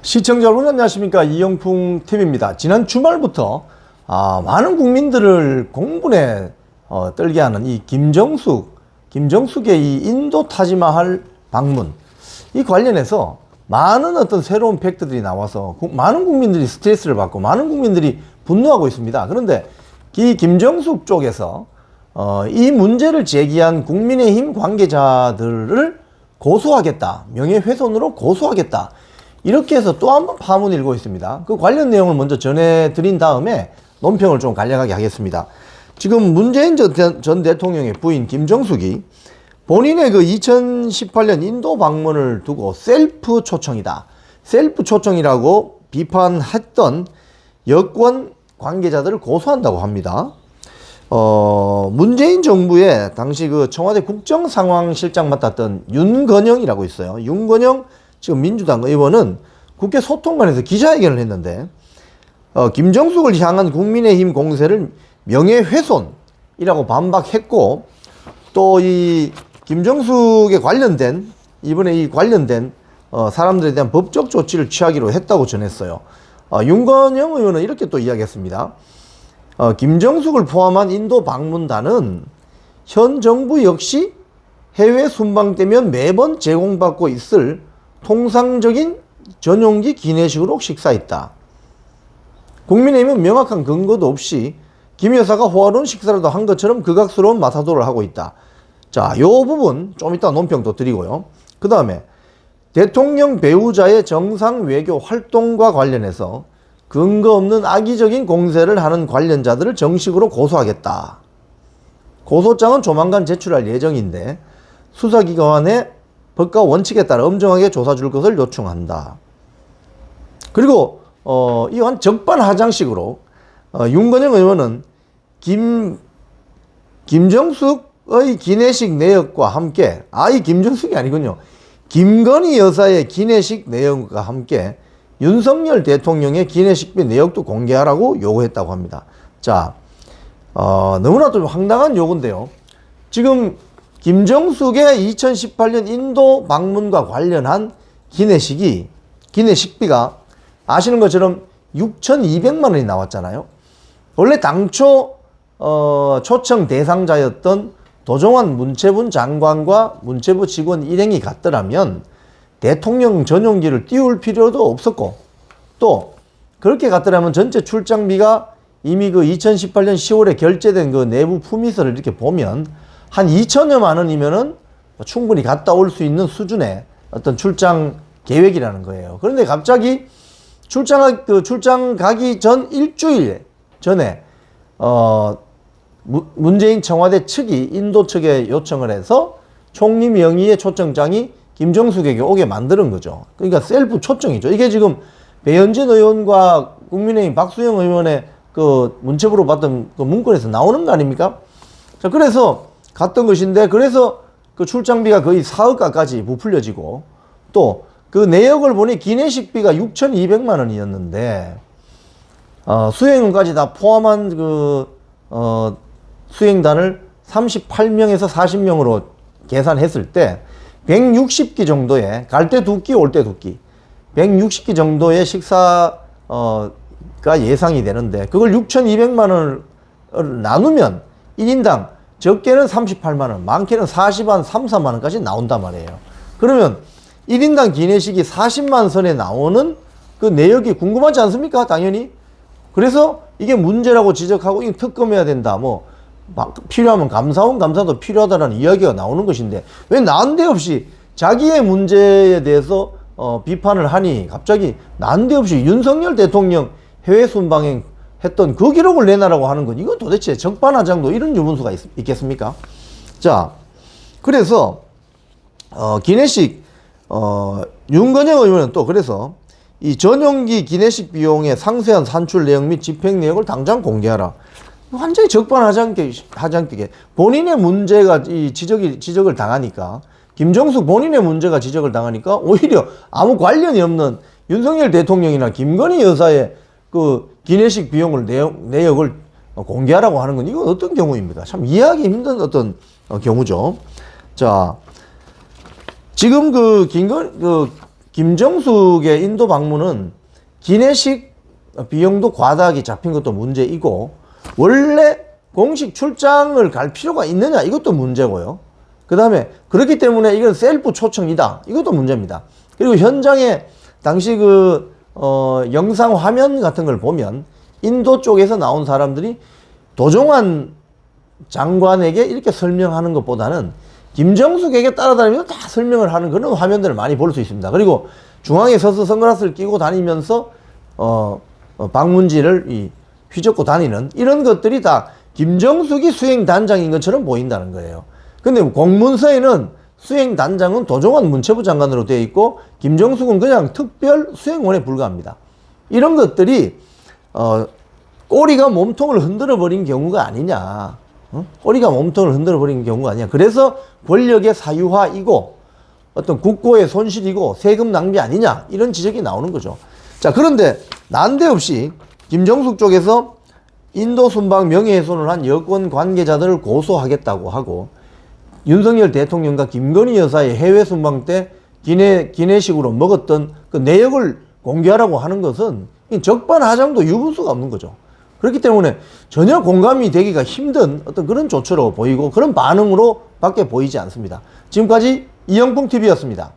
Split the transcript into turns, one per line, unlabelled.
시청자 여러분 안녕하십니까. 이영풍 TV입니다. 지난 주말부터 많은 국민들을 공분에 떨게 하는 이 김정숙의 이 인도 타지마할 방문, 이 관련해서 많은 어떤 새로운 팩트들이 나와서 많은 국민들이 스트레스를 받고 많은 국민들이 분노하고 있습니다. 그런데 이 김정숙 쪽에서 이 문제를 제기한 국민의힘 관계자들을 고소하겠다, 명예훼손으로 고소하겠다, 이렇게 해서 또 한 번 파문이 일고 있습니다. 그 관련 내용을 먼저 전해드린 다음에 논평을 좀 간략하게 하겠습니다. 지금 문재인 전 대통령의 부인 김정숙이 본인의 그 2018년 인도 방문을 두고 셀프 초청이라고 비판했던 여권 관계자들을 고소한다고 합니다. 문재인 정부의 당시 그 청와대 국정상황실장 맡았던 윤건영이라고 있어요. 윤건영 지금 민주당 의원은 국회 소통관에서 기자회견을 했는데 김정숙을 향한 국민의힘 공세를 명예훼손이라고 반박했고, 또 이 김정숙에 관련된 이번에 이 관련된 사람들에 대한 법적 조치를 취하기로 했다고 전했어요. 윤건영 의원은 이렇게 또 이야기했습니다. 김정숙을 포함한 인도 방문단은 현 정부 역시 해외 순방되면 매번 제공받고 있을 통상적인 전용기 기내식으로 식사했다. 국민의힘은 명확한 근거도 없이 김 여사가 호화로운 식사라도 한 것처럼 극악스러운 마사도를 하고 있다. 자, 요 부분 좀 이따 논평도 드리고요. 그 다음에 대통령 배우자의 정상 외교 활동과 관련해서 근거 없는 악의적인 공세를 하는 관련자들을 정식으로 고소하겠다. 고소장은 조만간 제출할 예정인데 수사기관의 법과 원칙에 따라 엄정하게 조사 줄 것을 요청한다. 그리고 이한 적반하장식으로 윤건영 의원은 김정숙의 기내식 내역과 함께, 이 김정숙이 아니군요. 김건희 여사의 기내식 내역과 함께 윤석열 대통령의 기내식비 내역도 공개하라고 요구했다고 합니다. 자, 너무나 좀 황당한 요구인데요. 지금 김정숙의 2018년 인도 방문과 관련한 기내식비가 아시는 것처럼 6,200만 원이 나왔잖아요. 원래 당초 초청 대상자였던 도종환 문체부 장관과 문체부 직원 일행이 갔더라면 대통령 전용기를 띄울 필요도 없었고, 또 그렇게 갔더라면 전체 출장비가 이미 그 2018년 10월에 결제된 그 내부 품위서를 이렇게 보면 한 2천여만 원이면은 충분히 갔다 올 수 있는 수준의 어떤 출장 계획이라는 거예요. 그런데 갑자기 출장 가기 전 일주일 전에 문재인 청와대 측이 인도 측에 요청을 해서 총리 명의의 초청장이 김정숙에게 오게 만드는 거죠. 그러니까 셀프 초청이죠. 이게 지금 배현진 의원과 국민의힘 박수영 의원의 그 문체부로 받던 그 문건에서 나오는 거 아닙니까? 자, 그래서 갔던 것인데, 그래서 그 출장비가 거의 4억가까지 부풀려지고, 또 그 내역을 보니 기내식비가 6,200만 원이었는데 수행원까지 다 포함한 그 수행단을 38명에서 40명으로 계산했을 때 160끼 정도의, 갈 때 2끼 올 때 2끼, 160끼 정도의 식사가 예상이 되는데, 그걸 6,200만 원을 나누면 1인당 적게는 38만 원, 많게는 40만, 3, 4만 원까지 나온단 말이에요. 그러면 1인당 기내식이 40만 선에 나오는 그 내역이 궁금하지 않습니까? 당연히. 그래서 이게 문제라고 지적하고 이거 특검해야 된다. 필요하면 감사도 필요하다는 이야기가 나오는 것인데, 왜 난데없이 자기의 문제에 대해서 비판을 하니 갑자기 난데없이 윤석열 대통령 해외 순방행 했던 그 기록을 내놔라고 하는 건, 이건 도대체 적반하장도 이런 유분수가 있겠습니까? 자, 그래서 기내식 윤건영 의원은 또 그래서 이 전용기 기내식 비용의 상세한 산출 내역 및 집행 내역을 당장 공개하라. 완전히 적반하장하게 본인의 문제가 이 지적을 당하니까, 김정숙 본인의 문제가 지적을 당하니까 오히려 아무 관련이 없는 윤석열 대통령이나 김건희 여사의 그 기내식 비용을 내역을 공개하라고 하는 건, 이건 어떤 경우입니까? 참 이해하기 힘든 어떤 경우죠. 자, 지금 김정숙의 인도 방문은 기내식 비용도 과다하게 잡힌 것도 문제이고, 원래 공식 출장을 갈 필요가 있느냐, 이것도 문제고요. 그 다음에 그렇기 때문에 이건 셀프 초청이다, 이것도 문제입니다. 그리고 현장에 당시 영상 화면 같은 걸 보면 인도 쪽에서 나온 사람들이 도종환 장관에게 이렇게 설명하는 것보다는 김정숙에게 따라다니면서 다 설명을 하는 그런 화면들을 많이 볼 수 있습니다. 그리고 중앙에 서서 선글라스를 끼고 다니면서 방문지를 휘젓고 다니는 이런 것들이 다 김정숙이 수행단장인 것처럼 보인다는 거예요. 근데 공문서에는 수행단장은 도종환 문체부 장관으로 되어 있고 김정숙은 그냥 특별 수행원에 불과합니다. 이런 것들이 꼬리가 몸통을 흔들어 버린 경우가 아니냐. 꼬리가 몸통을 흔들어 버린 경우가 아니냐. 그래서 권력의 사유화이고 어떤 국고의 손실이고 세금 낭비 아니냐, 이런 지적이 나오는 거죠. 자, 그런데 난데없이 김정숙 쪽에서 인도 순방 명예훼손을 한 여권 관계자들을 고소하겠다고 하고, 윤석열 대통령과 김건희 여사의 해외 순방 때 기내식으로 먹었던 그 내역을 공개하라고 하는 것은 적반하장도 유분수가 없는 거죠. 그렇기 때문에 전혀 공감이 되기가 힘든 어떤 그런 조처로 보이고 그런 반응으로 밖에 보이지 않습니다. 지금까지 이영풍TV였습니다.